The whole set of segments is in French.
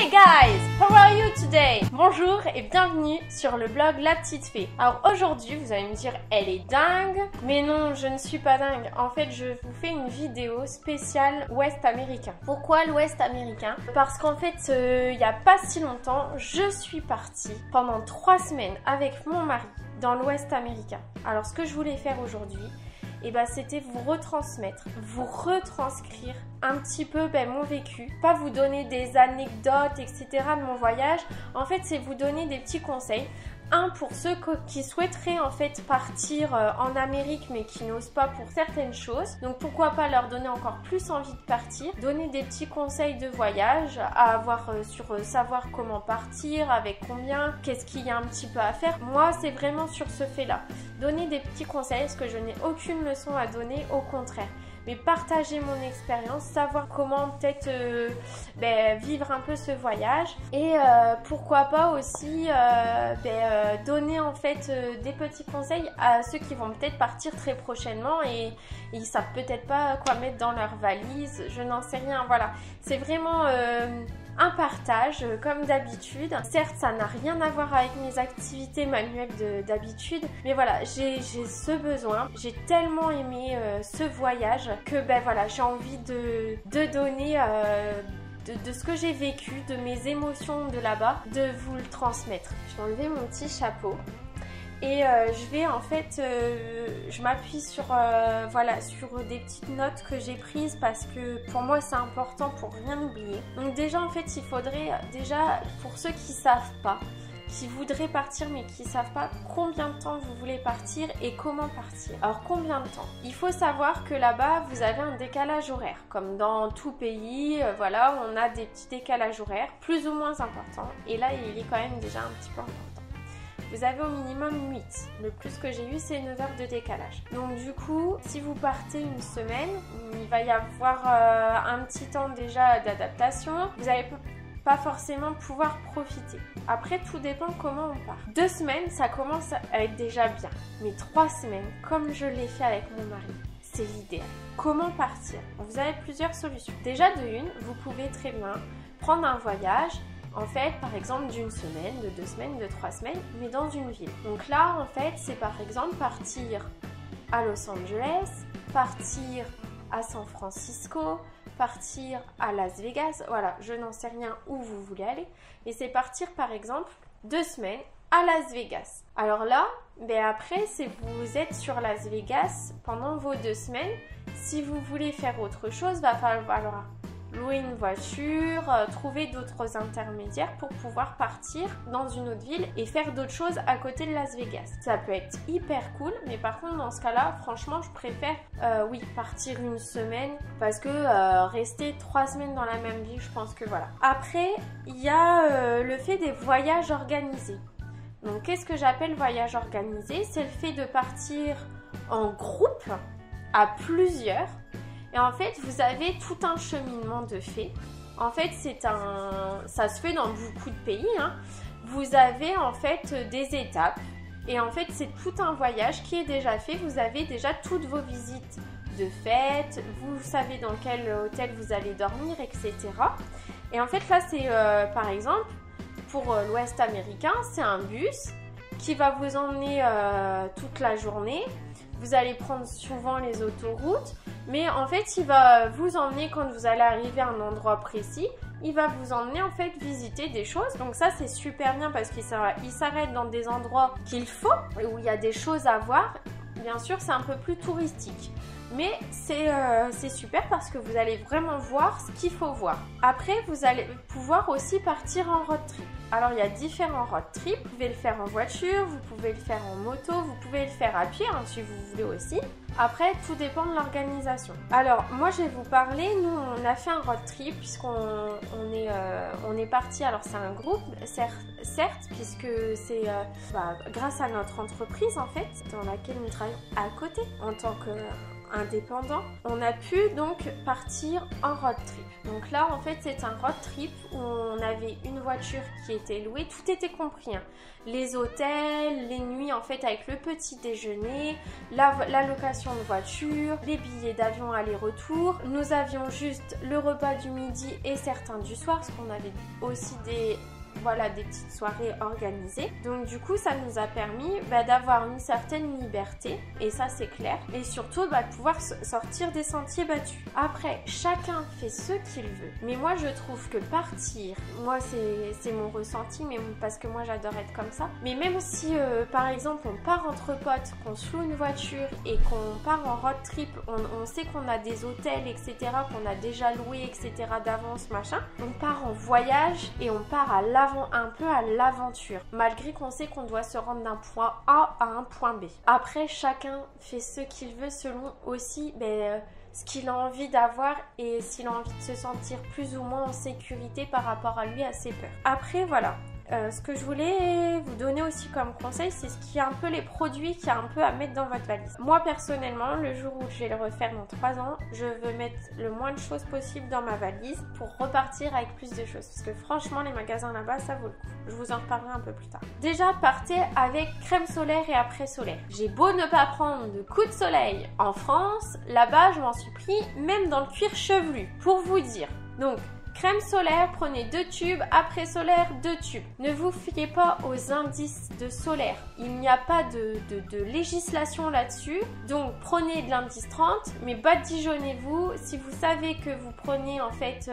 Hey guys, how are you today? Bonjour et bienvenue sur le blog La Petite Fée. Alors aujourd'hui, vous allez me dire, elle est dingue. Mais non, je ne suis pas dingue. En fait, je vous fais une vidéo spéciale Ouest américain. Pourquoi l'Ouest américain? Parce qu'en fait, il n'y a pas si longtemps, je suis partie pendant 3 semaines avec mon mari dans l'Ouest américain. Alors ce que je voulais faire aujourd'hui, c'était vous retransmettre, vous retranscrire un petit peu mon vécu, pas vous donner des anecdotes, etc. de mon voyage. En fait, c'est vous donner des petits conseils. Un, pour ceux qui souhaiteraient en fait partir en Amérique mais qui n'osent pas pour certaines choses. Donc pourquoi pas leur donner encore plus envie de partir. Donner des petits conseils de voyage à avoir sur savoir comment partir, avec combien, qu'est-ce qu'il y a un petit peu à faire. Moi, c'est vraiment sur ce fait-là. Donner des petits conseils parce que je n'ai aucune leçon à donner, au contraire. Mais partager mon expérience, savoir comment peut-être vivre un peu ce voyage et pourquoi pas aussi donner en fait des petits conseils à ceux qui vont peut-être partir très prochainement et ils savent peut-être pas quoi mettre dans leur valise, je n'en sais rien, voilà. C'est vraiment un partage comme d'habitude. Certes, ça n'a rien à voir avec mes activités manuelles d'habitude, mais voilà, j'ai ce besoin. J'ai tellement aimé ce voyage que j'ai envie de donner de ce que j'ai vécu, de mes émotions de là-bas, de vous le transmettre. Je vais enlever mon petit chapeau. Et je vais en fait, je m'appuie sur des petites notes que j'ai prises parce que pour moi c'est important pour rien oublier. Donc déjà en fait il faudrait pour ceux qui savent pas, qui voudraient partir mais qui savent pas combien de temps vous voulez partir et comment partir. Alors combien de temps? Il faut savoir que là-bas vous avez un décalage horaire. Comme dans tout pays, on a des petits décalages horaires plus ou moins importants. Et là il est quand même déjà un petit peu important. Vous avez au minimum 8. Le plus que j'ai eu, c'est 9 heures de décalage. Donc du coup, si vous partez une semaine, il va y avoir un petit temps déjà d'adaptation. Vous n'allez pas forcément pouvoir profiter. Après, tout dépend comment on part. 2 semaines, ça commence à être déjà bien. Mais 3 semaines, comme je l'ai fait avec mon mari, c'est l'idéal. Comment partir? Vous avez plusieurs solutions. Déjà de une, vous pouvez très bien prendre un voyage en fait, par exemple, d'une semaine, de 2 semaines, de 3 semaines, mais dans une ville. Donc là, en fait, c'est par exemple partir à Los Angeles, partir à San Francisco, partir à Las Vegas. Voilà, je n'en sais rien où vous voulez aller. Et c'est partir, par exemple, 2 semaines à Las Vegas. Alors là, après, c'est vous êtes sur Las Vegas pendant vos 2 semaines. Si vous voulez faire autre chose, va falloir louer une voiture, trouver d'autres intermédiaires pour pouvoir partir dans une autre ville et faire d'autres choses à côté de Las Vegas. Ça peut être hyper cool, mais par contre dans ce cas-là, franchement, je préfère partir une semaine parce que rester 3 semaines dans la même ville, je pense que voilà. Après, il y a le fait des voyages organisés. Donc qu'est-ce que j'appelle voyage organisé? C'est le fait de partir en groupe à plusieurs. Et en fait, vous avez tout un cheminement de fait. En fait, ça se fait dans beaucoup de pays. Vous avez en fait des étapes. Et en fait, c'est tout un voyage qui est déjà fait. Vous avez déjà toutes vos visites de fête. Vous savez dans quel hôtel vous allez dormir, etc. Et en fait, là, c'est par exemple, pour l'Ouest américain, c'est un bus qui va vous emmener toute la journée. Vous allez prendre souvent les autoroutes, mais en fait, il va vous emmener quand vous allez arriver à un endroit précis. Il va vous emmener en fait visiter des choses. Donc ça, c'est super bien parce qu'il s'arrête dans des endroits qu'il faut, où il y a des choses à voir. Bien sûr, c'est un peu plus touristique. Mais c'est super parce que vous allez vraiment voir ce qu'il faut voir. Après, vous allez pouvoir aussi partir en road trip. Alors, il y a différents road trips. Vous pouvez le faire en voiture, vous pouvez le faire en moto, vous pouvez le faire à pied si vous voulez aussi. Après, tout dépend de l'organisation. Alors, moi, je vais vous parler. Nous, on a fait un road trip puisqu'on est parti. Alors, c'est un groupe, certes, puisque c'est grâce à notre entreprise, en fait, dans laquelle nous travaillons à côté en tant qu'indépendant. On a pu donc partir en road trip. Donc là, en fait, c'est un road trip où on on avait une voiture qui était louée, tout était compris, hein. Les hôtels, les nuits en fait avec le petit déjeuner, la location de voiture, les billets d'avion aller-retour. Nous avions juste le repas du midi et certains du soir, parce qu'on avait aussi des petites soirées organisées. Donc du coup ça nous a permis d'avoir une certaine liberté, et ça c'est clair, et surtout de pouvoir sortir des sentiers battus. Après, chacun fait ce qu'il veut, mais moi je trouve que partir, moi c'est mon ressenti, mais parce que moi j'adore être comme ça, mais même si par exemple on part entre potes, qu'on se loue une voiture et qu'on part en road trip, on sait qu'on a des hôtels etc, qu'on a déjà loué etc d'avance machin, on part en voyage et on part un peu à l'aventure, malgré qu'on sait qu'on doit se rendre d'un point A à un point B. Après, chacun fait ce qu'il veut selon aussi ce qu'il a envie d'avoir et s'il a envie de se sentir plus ou moins en sécurité par rapport à lui, à ses peurs. Après, voilà. Ce que je voulais vous donner aussi comme conseil, c'est ce qui est un peu les produits qu'il y a un peu à mettre dans votre valise. Moi personnellement, le jour où je vais le refaire dans 3 ans, je veux mettre le moins de choses possible dans ma valise pour repartir avec plus de choses. Parce que franchement, les magasins là-bas, ça vaut le coup. Je vous en reparlerai un peu plus tard. Déjà, partez avec crème solaire et après solaire. J'ai beau ne pas prendre de coups de soleil en France, là-bas, je m'en suis pris même dans le cuir chevelu, pour vous dire. Donc, crème solaire, prenez 2 tubes, après solaire 2 tubes. Ne vous fiez pas aux indices de solaire. Il n'y a pas de législation là-dessus. Donc prenez de l'indice 30, mais badigeonnez-vous. Si vous savez que vous prenez en fait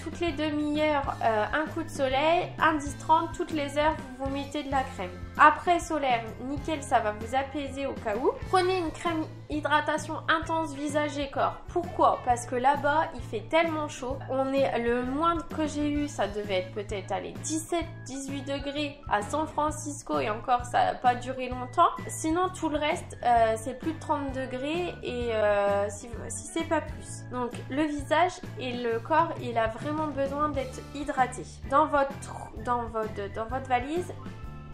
toutes les demi-heures un coup de soleil, indice 30, toutes les heures vous mettez de la crème. Après solaire, nickel, ça va vous apaiser au cas où. Prenez une crème hydratation intense visage et corps. Pourquoi? Parce que là-bas, il fait tellement chaud. Le moindre que j'ai eu, ça devait être peut-être 17-18 degrés à San Francisco et encore, ça n'a pas duré longtemps. Sinon, tout le reste, c'est plus de 30 degrés et si c'est pas plus. Donc, le visage et le corps, il a vraiment besoin d'être hydraté. Dans votre valise,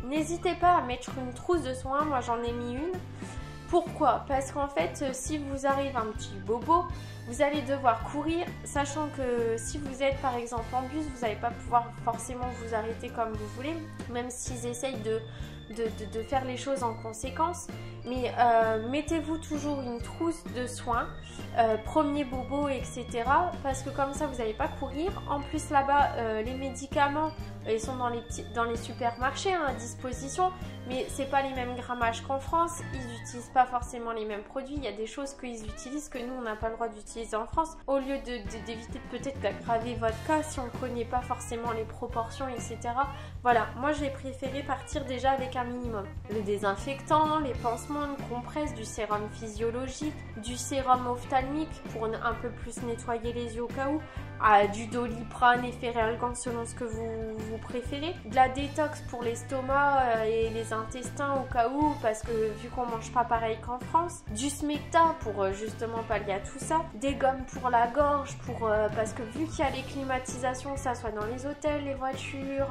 n'hésitez pas à mettre une trousse de soins. Moi, j'en ai mis une. Pourquoi? Parce qu'en fait, si vous arrive un petit bobo, vous allez devoir courir, sachant que si vous êtes par exemple en bus, vous n'allez pas pouvoir forcément vous arrêter comme vous voulez, même s'ils essayent de faire les choses en conséquence. Mais mettez-vous toujours une trousse de soins, premier bobo, etc. Parce que comme ça, vous n'allez pas courir. En plus, là-bas, les médicaments, ils sont dans les supermarchés à disposition, mais c'est pas les mêmes grammages qu'en France. Ils n'utilisent pas forcément les mêmes produits. Il y a des choses qu'ils utilisent que nous, on n'a pas le droit d'utiliser en France. Au lieu d'éviter peut-être d'aggraver votre cas si on ne connaît pas forcément les proportions, etc. Voilà, moi j'ai préféré partir déjà avec un minimum. Le désinfectant, les pansements, une compresse, du sérum physiologique, du sérum ophtalmique pour un peu plus nettoyer les yeux au cas où, du Doliprane et Ferrelgan selon ce que vous préférez, de la détox pour l'estomac et les intestins au cas où, parce que vu qu'on mange pas pareil qu'en France, du Smecta pour justement pallier à tout ça, des gommes pour la gorge, parce que vu qu'il y a les climatisations, que ça soit dans les hôtels, les voitures,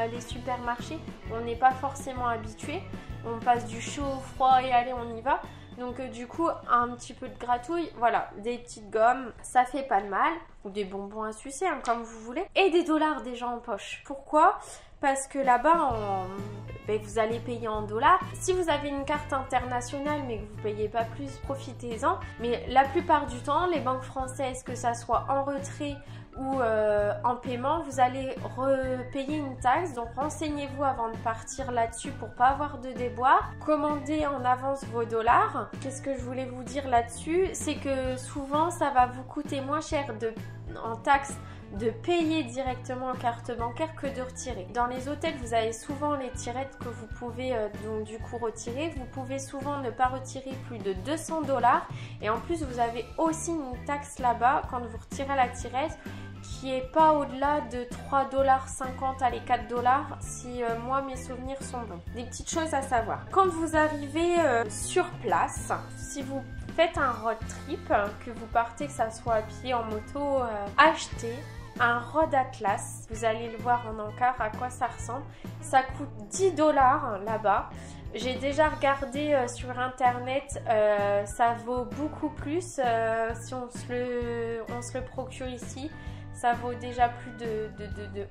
les supermarchés, on n'est pas forcément habitué, on passe du chaud au froid et allez on y va. Donc du coup, un petit peu de gratouille, voilà, des petites gommes, ça fait pas de mal, ou des bonbons à sucer, hein, comme vous voulez, et des dollars déjà en poche. Pourquoi? Parce que là-bas, vous allez payer en dollars. Si vous avez une carte internationale mais que vous ne payez pas plus, profitez-en. Mais la plupart du temps, les banques françaises, que ça soit en retrait ou en paiement, vous allez repayer une taxe. Donc renseignez-vous avant de partir là-dessus pour pas avoir de déboires. Commandez en avance vos dollars. Qu'est-ce que je voulais vous dire là-dessus? C'est que souvent, ça va vous coûter moins cher en taxes de payer directement en carte bancaire que de retirer. Dans les hôtels, vous avez souvent les tirettes que vous pouvez donc du coup retirer. Vous pouvez souvent ne pas retirer plus de 200 $. Et en plus, vous avez aussi une taxe là-bas quand vous retirez la tirette qui est pas au-delà de 3,50 $, allez 4 $, si moi mes souvenirs sont bons. Des petites choses à savoir. Quand vous arrivez sur place, si vous faites un road trip, que vous partez, que ça soit à pied, en moto, achetez un Rode Atlas. Vous allez le voir en encart à quoi ça ressemble. Ça coûte 10 $ là-bas. J'ai déjà regardé sur internet, ça vaut beaucoup plus si on se le procure ici. ça vaut déjà plus de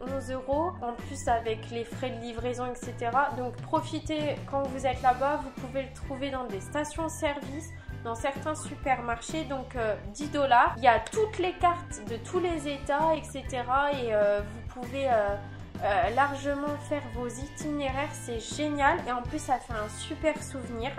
11 euros. En plus avec les frais de livraison, etc. Donc profitez quand vous êtes là-bas. Vous pouvez le trouver dans des stations-service, dans certains supermarchés. Donc 10 $. Il y a toutes les cartes de tous les États, etc. Et vous pouvez largement faire vos itinéraires. C'est génial. Et en plus ça fait un super souvenir.